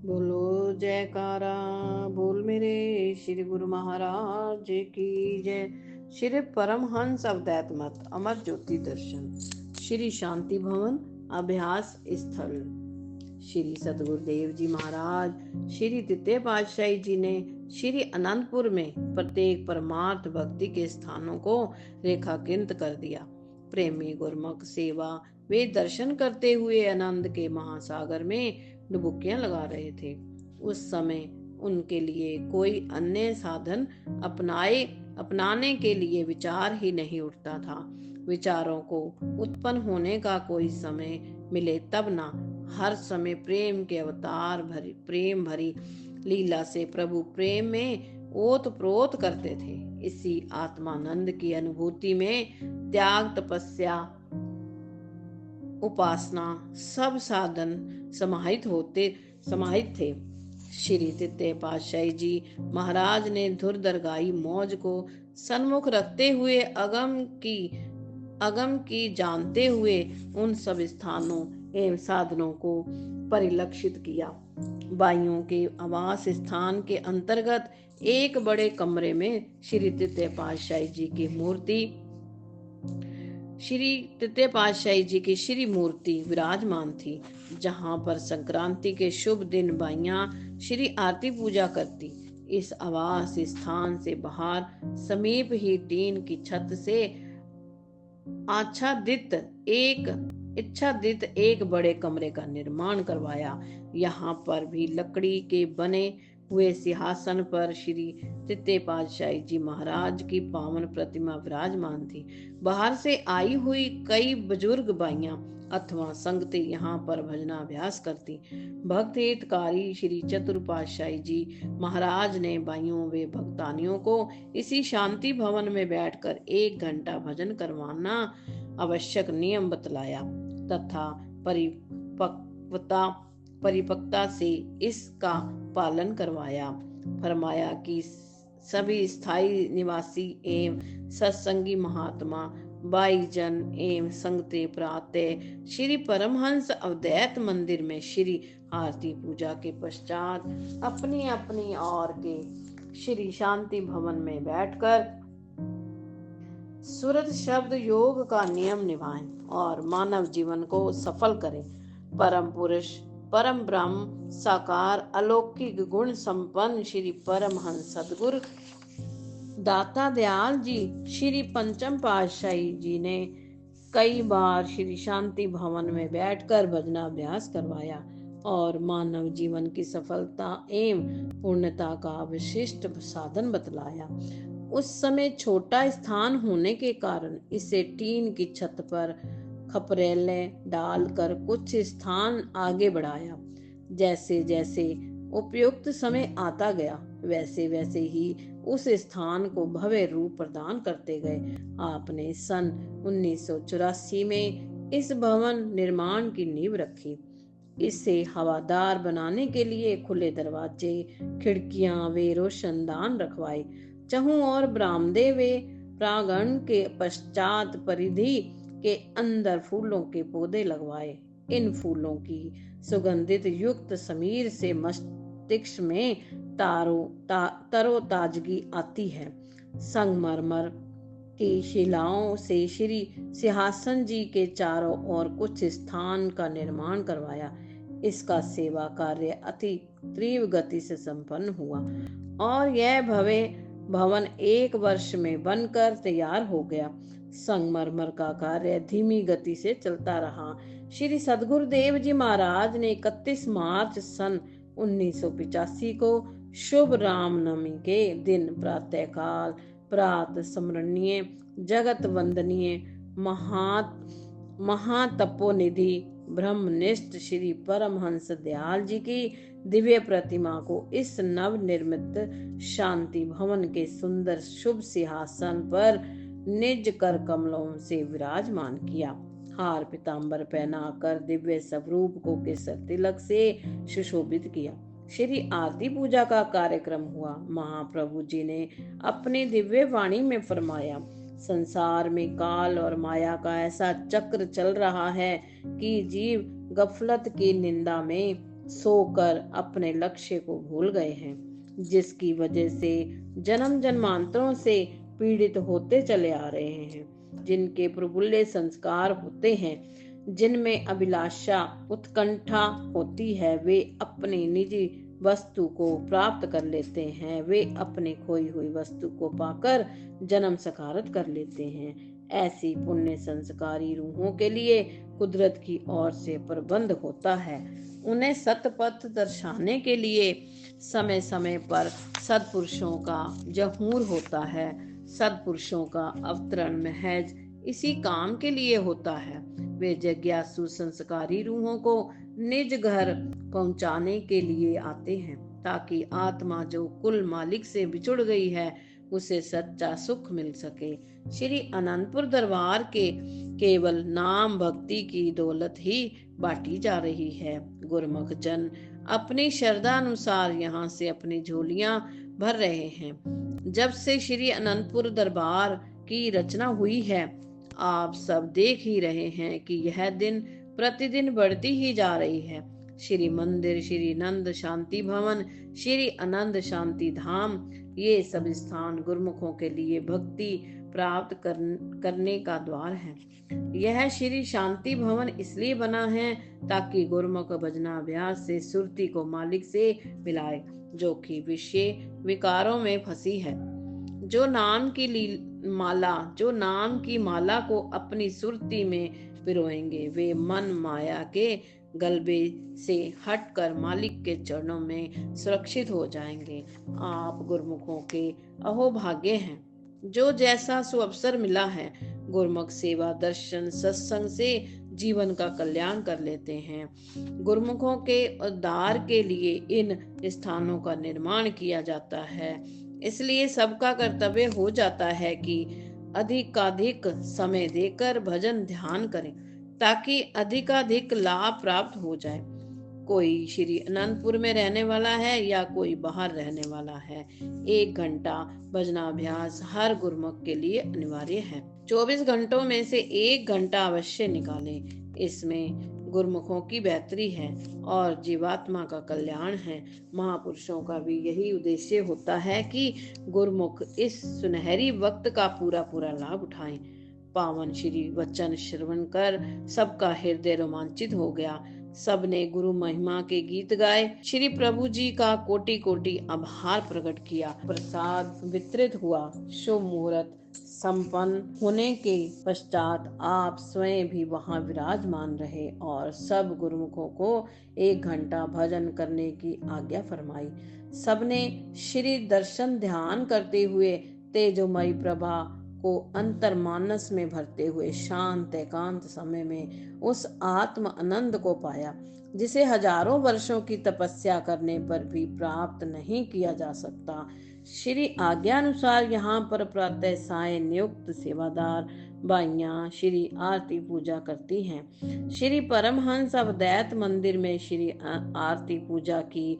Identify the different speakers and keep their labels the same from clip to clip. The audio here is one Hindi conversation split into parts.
Speaker 1: बोलो जयकारा बोल मेरे श्री गुरु महाराज की जय। श्री परमहंस अवधूत मत अमर ज्योति दर्शन श्री शांति भवन अभ्यास स्थल। श्री सतगुरुदेव जी महाराज श्री तृतीय पातशाही जी ने श्री अनंतपुर में प्रत्येक परमार्थ भक्ति के स्थानों को रेखांकित कर दिया। प्रेमी गुरमुख सेवा वे दर्शन करते हुए आनंद के महासागर में डुबकियां लगा रहे थे। उस समय उनके लिए कोई अन्य साधन अपनाने के लिए विचार ही नहीं उठता था। विचारों को उत्पन्न होने का कोई समय मिले तब ना, हर समय प्रेम भरी लीला से प्रभु प्रेम में ओत प्रोत करते थे। इसी आत्मानंद की अनुभूति में त्याग, तपस्या, उपासना सब साधन समाहित थे। श्री तृतीय पातशाही जी महाराज ने धुर दरगाही मौज को सन्मुख रखते हुए अगम की जानते हुए उन सब स्थानों एवं साधनों को परिलक्षित किया। बाइयों के आवास स्थान के अंतर्गत एक बड़े कमरे में श्री तृतीय पातशाही जी की श्री मूर्ति विराजमान थी, जहां पर संक्रांति के शुभ दिन बाइयां श्री आरती पूजा करती। इस आवास स्थान से बाहर समीप ही टीन की छत से इच्छादित एक बड़े कमरे का निर्माण करवाया। यहाँ पर भी लकड़ी के बने हुए सिंहासन पर श्री तृतीय पातशाही जी महाराज की पावन प्रतिमा विराजमान थी। बाहर से आई हुई कई बुजुर्ग बाइयां अथवा संगतें यहाँ पर भजनाभ्यास करती। भक्त हितकारी श्री चतुर पातशाही जी महाराज ने बाइयों व भक्तानियों को इसी शांति भवन में बैठकर 1 घंटा भजन करवाना आवश्यक नियम बतलाया तथा परिपक्वता से इसका पालन करवाया। फरमाया कि सभी स्थायी निवासी एवं सत्संगी महात्मा बाईजन एवं संगते प्रातः श्री परमहंस अवधूत मंदिर में श्री आरती पूजा के पश्चात अपनी अपनी ओर के श्री शांति भवन में बैठकर सुरत शब्द योग का नियम निभाएं और मानव जीवन को सफल करें। परम पुरुष, परम ब्रह्म, साकार अलौकिक गुण संपन्न श्री परमहंस सदगुरु दाता दयाल जी श्री पंचम पातशाही जी ने कई बार श्री शांति भवन में बैठकर भजनाभ्यास करवाया और मानव जीवन की सफलता एवं पूर्णता का विशिष्ट साधन बतलाया। उस समय छोटा स्थान होने के कारण इसे टीन की छत पर खपरेले डालकर कुछ स्थान आगे बढ़ाया। जैसे जैसे उपयुक्त समय आता गया वैसे वैसे ही उस स्थान को भव्य रूप प्रदान करते गए। आपने सन 1984 में इस भवन निर्माण की नींव रखी। इसे हवादार बनाने के लिए खुले दरवाजे, खिड़कियां वे रोशनदान रखवाए। चहुं और बरामदे वे प्रांगण के पश्चात परिधि के अंदर फूलों के पौधे लगवाए। इन फूलों की सुगंधित युक्त समीर से मस्तिष्क में तरोताजगी आती है। संगमरमर की शिलाओं से श्री सिंहासन जी के चारों ओर कुछ स्थान का निर्माण करवाया। इसका सेवा कार्य अति तीव्र गति से संपन्न हुआ और यह भवन 1 वर्ष में बनकर तैयार हो गया। संगमरमर का कार्य धीमी गति से चलता रहा। श्री सदगुरुदेव जी महाराज ने 31 मार्च सन 1985 को शुभ रामनवमी के दिन प्रातःकाल प्रात स्मरणीय जगत वंदनीय महातपोनिधि ब्रह्मनिष्ठ श्री परमहंस दयाल जी की दिव्य प्रतिमा को इस नव निर्मित शांति भवन के सुंदर शुभ सिंहासन पर निज कर कमलों से विराजमान किया। हार पीताम्बर पहनाकर दिव्य स्वरूप को केसर तिलक से सुशोभित किया। श्री आरती पूजा का कार्यक्रम हुआ। महाप्रभु जी ने अपनी दिव्य वाणी में फरमाया, संसार में काल और माया का ऐसा चक्र चल रहा है कि जीव गफलत की निंदा में सोकर अपने लक्ष्य को भूल गए हैं, जिसकी वजह से जन्म जन्मांतरों से पीड़ित होते चले आ रहे हैं। जिनके प्रफुल्ल संस्कार होते हैं, जिनमें अभिलाषा उत्कंठा होती है, वे अपनी निजी वस्तु को प्राप्त कर लेते हैं। वे अपनी खोई हुई वस्तु को पाकर जन्म सकारत कर लेते हैं। ऐसी पुण्य संस्कारी रूहों के लिए कुदरत की ओर से प्रबंध होता है। उन्हें सतपथ दर्शाने के लिए समय समय पर सत्पुरुषों का जहूर होता है। सत्पुरुषों का अवतरण महज इसी काम के लिए होता है। वे जिज्ञासु संस्कारी रूहों को निज घर पहुंचाने के लिए आते हैं, ताकि आत्मा जो कुल मालिक से बिछुड़ गई है उसे सच्चा सुख मिल सके। श्री अनंतपुर दरबार के केवल नाम भक्ति की दौलत ही बांटी जा रही है। गुरमुख जन अपनी श्रद्धा अनुसार यहाँ से अपनी झोलियां भर रहे हैं। जब से श्री अनंतपुर दरबार की रचना हुई है, आप सब देख ही रहे हैं कि यह दिन प्रतिदिन बढ़ती ही जा रही है। श्री मंदिर, श्री नंद शांति भवन, श्री आनंद शांति धाम, ये सब स्थान गुरमुखों के लिए भक्ति प्राप्त करने का द्वार है। यह श्री शांति भवन इसलिए बना है ताकि गुरमुख भजना अभ्यास से सुरती को मालिक से मिलाए, जो कि विषय विकारों में फंसी है। जो नाम की माला को अपनी सुरती में पिरोएंगे, वे मन माया के गलबे से हटकर मालिक के चरणों में सुरक्षित हो जाएंगे। आप गुरमुखों के अहोभाग्य हैं, जो जैसा सुअवसर मिला है गुरमुख सेवा दर्शन सत्संग से जीवन का कल्याण कर लेते हैं। गुरमुखों के उद्धार के लिए इन स्थानों का निर्माण किया जाता है। इसलिए सबका कर्तव्य हो जाता है कि अधिकाधिक समय देकर भजन ध्यान करें, ताकि अधिकाधिक लाभ प्राप्त हो जाए। कोई श्री अनंतपुर में रहने वाला है या कोई बाहर रहने वाला है, 1 घंटा भजनाभ्यास हर गुरमुख के लिए अनिवार्य है। 24 घंटों में से 1 घंटा अवश्य निकालें। इसमें गुरमुखों की बेहतरी है और जीवात्मा का कल्याण है। महापुरुषों का भी यही उद्देश्य होता है कि गुरमुख इस सुनहरी वक्त का पूरा लाभ उठाएं। पावन श्री वचन श्रवण कर सबका हृदय रोमांचित हो गया। सबने गुरु महिमा के गीत गाए, श्री प्रभु जी का कोटि कोटि आभार प्रकट किया। प्रसाद वितरित हुआ। शुभ मुहूर्त संपन्न होने के पश्चात आप स्वयं भी वहां विराजमान रहे और सब गुरुमुखों को 1 घंटा भजन करने की आज्ञा फरमाई। सबने श्री दर्शन ध्यान करते हुए तेजोमयी प्रभा को अंतर्मानस में भरते हुए शांत एकांत समय में उस आत्म आनंद को पाया, जिसे हजारों वर्षों की तपस्या करने पर भी प्राप्त नहीं किया जा सकता। श्री आज्ञा अनुसार यहाँ पर प्रातः साय नियुक्त सेवादार बाइयां श्री आरती पूजा करती हैं। श्री परमहंस अवधैत मंदिर में श्री आरती पूजा की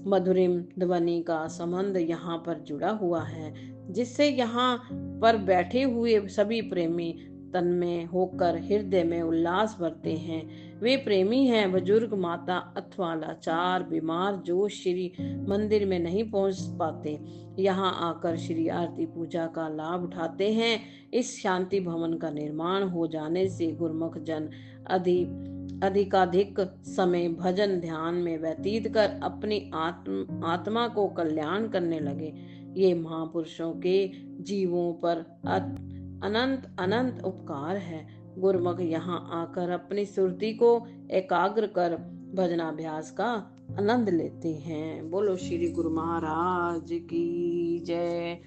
Speaker 1: मधुरिम ध्वनि का संबंध यहाँ पर जुड़ा हुआ है, जिससे यहाँ पर बैठे हुए सभी प्रेमी तन्मय होकर हृदय में उल्लास भरते हैं। वे प्रेमी हैं बुजुर्ग, माता अथवा लाचार, बीमार जो श्री मंदिर में नहीं पहुंच पाते, यहाँ आकर श्री आरती पूजा का लाभ उठाते हैं। इस शांति भवन का निर्माण हो जाने से गुरमुख जन अधिकाधिक समय भजन ध्यान में व्यतीत कर अपनी आत्मा को कल्याण करने लगे। ये महापुरुषों के जीवों पर अनंत अनंत उपकार है। गुरमुख यहाँ आकर अपनी सुरती को एकाग्र कर भजनाभ्यास का आनंद लेते हैं। बोलो श्री गुरु महाराज की जय।